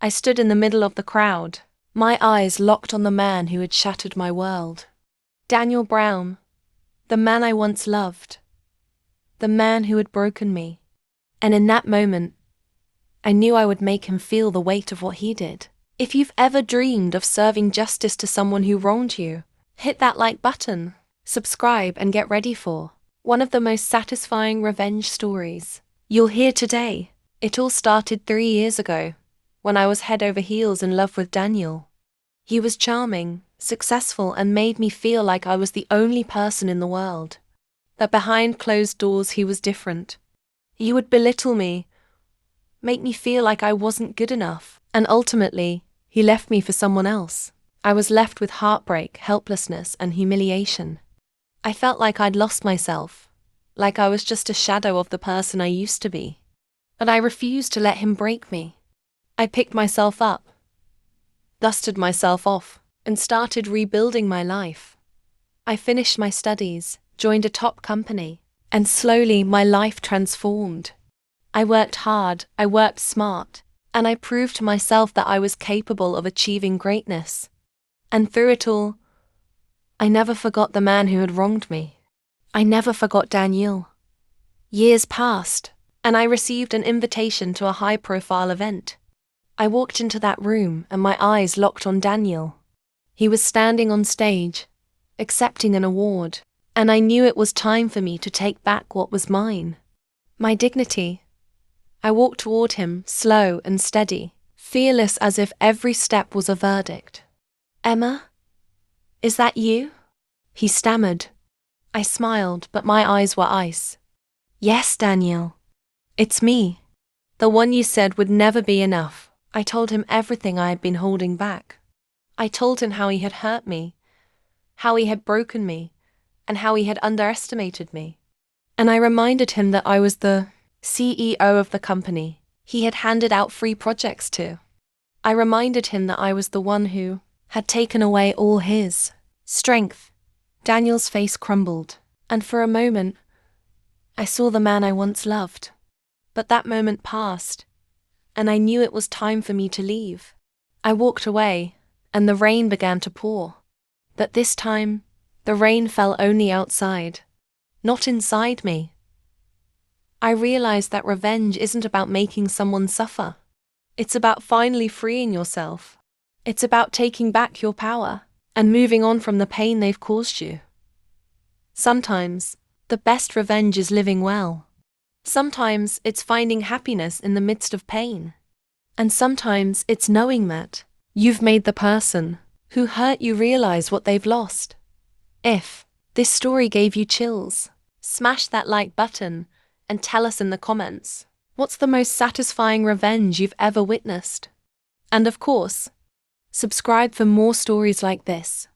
I stood in the middle of the crowd, my eyes locked on the man who had shattered my world. Daniel Brown, the man I once loved, the man who had broken me. And in that moment, I knew I would make him feel the weight of what he did. If you've ever dreamed of serving justice to someone who wronged you, hit that like button, subscribe, and get ready for one of the most satisfying revenge stories you'll hear today. It all started 3 years ago, when I was head over heels in love with Daniel. He was charming, successful, and made me feel like I was the only person in the world. But behind closed doors he was different. He would belittle me, make me feel like I wasn't good enough, and ultimately, he left me for someone else. I was left with heartbreak, helplessness, and humiliation. I felt like I'd lost myself, like I was just a shadow of the person I used to be. But I refused to let him break me. I picked myself up, dusted myself off, and started rebuilding my life. I finished my studies, joined a top company, and slowly my life transformed. I worked hard, I worked smart, and I proved to myself that I was capable of achieving greatness. And through it all, I never forgot the man who had wronged me. I never forgot Daniel. Years passed, and I received an invitation to a high-profile event. I walked into that room and my eyes locked on Daniel. He was standing on stage, accepting an award, and I knew it was time for me to take back what was mine. My dignity. I walked toward him, slow and steady, fearless as if every step was a verdict. "Emma? Is that you?" he stammered. I smiled, but my eyes were ice. "Yes, Daniel. It's me. The one you said would never be enough." I told him everything I had been holding back. I told him how he had hurt me, how he had broken me, and how he had underestimated me. And I reminded him that I was the CEO of the company he had handed out free projects to. I reminded him that I was the one who had taken away all his strength. Daniel's face crumbled, and for a moment, I saw the man I once loved. But that moment passed, and I knew it was time for me to leave. I walked away, and the rain began to pour. But this time, the rain fell only outside, not inside me. I realized that revenge isn't about making someone suffer. It's about finally freeing yourself. It's about taking back your power and moving on from the pain they've caused you. Sometimes, the best revenge is living well. Sometimes it's finding happiness in the midst of pain. And sometimes it's knowing that you've made the person who hurt you realize what they've lost. If this story gave you chills, smash that like button and tell us in the comments, what's the most satisfying revenge you've ever witnessed? And of course, subscribe for more stories like this.